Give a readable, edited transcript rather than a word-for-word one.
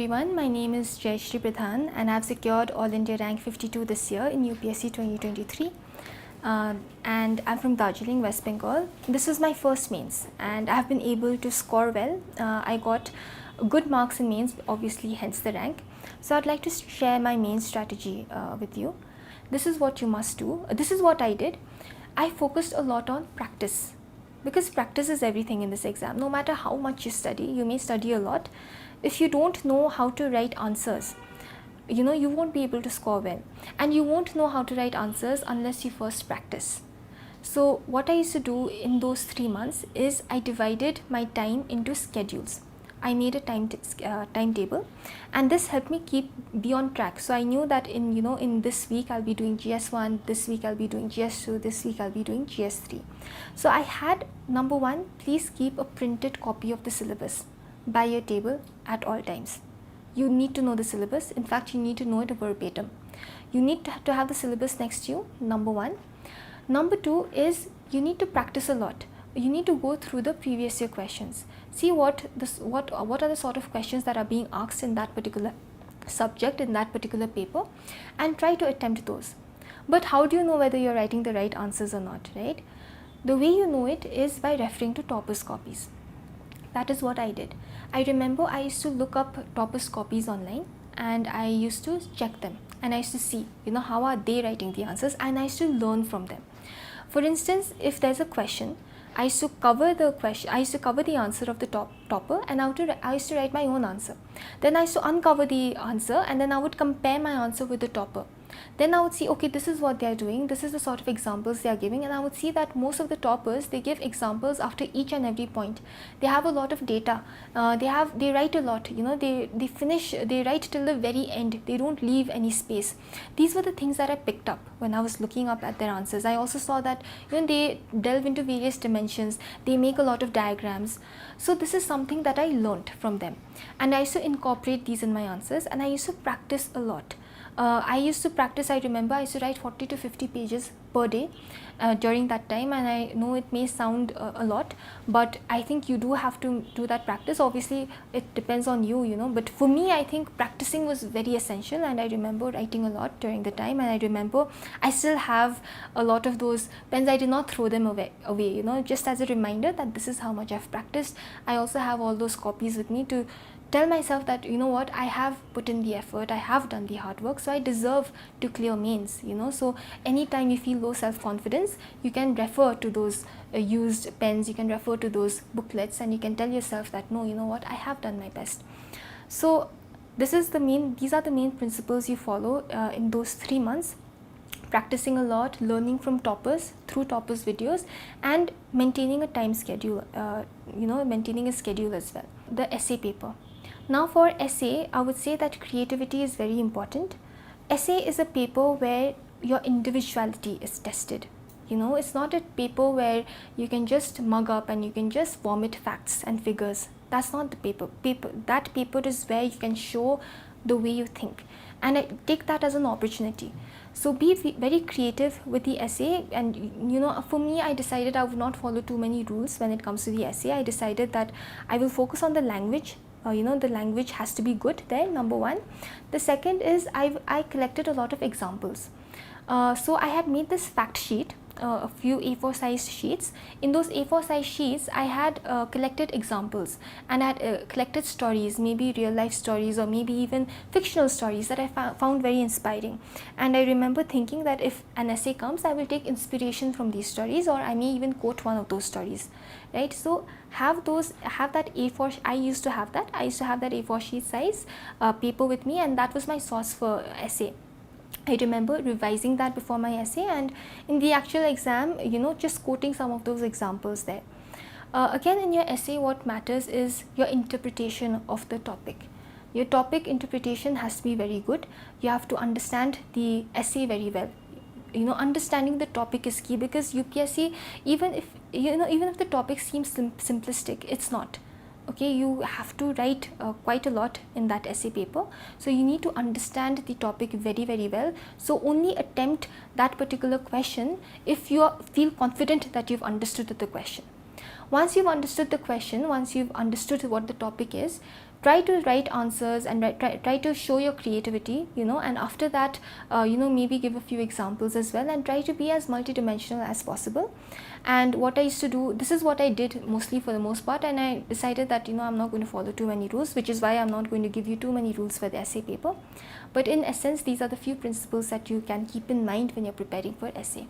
everyone, my name is Jayashree Pradhan and I have secured All India rank 52 this year in UPSC 2023 and I'm from Darjeeling, West Bengal. This was my first mains and I have been able to score well. I got good marks in mains, obviously hence the rank. So I'd like to share my mains strategy with you. This is what you must do. This is what I did. I focused a lot on practice because practice is everything in this exam. No matter how much you study, you may study a lot. If you don't know how to write answers, you won't be able to score well, and you won't know how to write answers unless you first practice. So what I used to do in those 3 months is I divided my time into schedules. I made a timetable, and this helped me be on track. So I knew that in this week I'll be doing GS1, this week I'll be doing GS2, this week I'll be doing GS3. So I had, number one, please keep a printed copy of the syllabus by your table at all times. You need to know the syllabus. In fact, you need to know it verbatim. You need to have the syllabus next to you, number one. Number two is you need to practice a lot. You need to go through the previous year questions. See what are the sort of questions that are being asked in that particular subject, in that particular paper, and try to attempt those. But how do you know whether you're writing the right answers or not, right? The way you know it is by referring to toppers' copies. That is what I did. I remember I used to look up toppers' copies online and I used to check them, and I used to see how are they writing the answers, and I used to learn from them. For instance, if there's a question, I used to cover the answer of the topper, and I used to write my own answer. Then I used to uncover the answer, and then I would compare my answer with the topper. Then I would see, okay, this is what they are doing, this is the sort of examples they are giving, and I would see that most of the toppers, they give examples after each and every point. They have a lot of data, they write a lot, they write till the very end, they don't leave any space. These were the things that I picked up when I was looking up at their answers. I also saw that they delve into various dimensions, they make a lot of diagrams. So this is something that I learnt from them, and I used to incorporate these in my answers, and I used to practice a lot. I remember I used to write 40 to 50 pages per day during that time, and I know it may sound a lot, but I think you do have to do that practice. Obviously it depends on you, but for me I think practicing was very essential, and I remember writing a lot during the time, and I remember I still have a lot of those pens. I did not throw them away, just as a reminder that this is how much I've practiced. I also have all those copies with me to tell myself that I have put in the effort, I have done the hard work, so I deserve to clear mains. So anytime you feel low self-confidence, you can refer to those used pens, you can refer to those booklets, and you can tell yourself that no, I have done my best. So these are the main principles you follow in those 3 months. Practicing a lot, learning from toppers through toppers videos, and maintaining a time schedule, maintaining a schedule as well. The essay paper. Now for essay, I would say that creativity is very important. Essay is a paper where your individuality is tested. It's not a paper where you can just mug up and you can just vomit facts and figures. That's not the paper. That paper is where you can show the way you think, and I take that as an opportunity. So be very creative with the essay, and for me, I decided I would not follow too many rules when it comes to the essay. I decided that I will focus on the language. The language has to be good there, number one. The second is I collected a lot of examples. So I had made this fact sheet, a few A4 sized sheets. In those A4 sized sheets, I had collected examples, and I had collected stories, maybe real life stories or maybe even fictional stories that I found very inspiring. And I remember thinking that if an essay comes, I will take inspiration from these stories, or I may even quote one of those stories, right? So have that A4. I used to have that A4 sheet size paper with me, and that was my source for essay. I remember revising that before my essay, and in the actual exam, just quoting some of those examples there. Again, in your essay, what matters is your interpretation of the topic. Your topic interpretation has to be very good. You have to understand the essay very well. Understanding the topic is key, because UPSC, even if the topic seems simplistic, it's not. Okay, you have to write quite a lot in that essay paper, so you need to understand the topic very, very well. So only attempt that particular question if you feel confident that you've understood the question. Once you've understood the question, once you've understood what the topic is, try to write answers and try to show your creativity, and after that, maybe give a few examples as well, and try to be as multidimensional as possible. And what I used to do, this is what I did mostly for the most part, and I decided that I'm not going to follow too many rules, which is why I'm not going to give you too many rules for the essay paper. But in essence, these are the few principles that you can keep in mind when you're preparing for essay.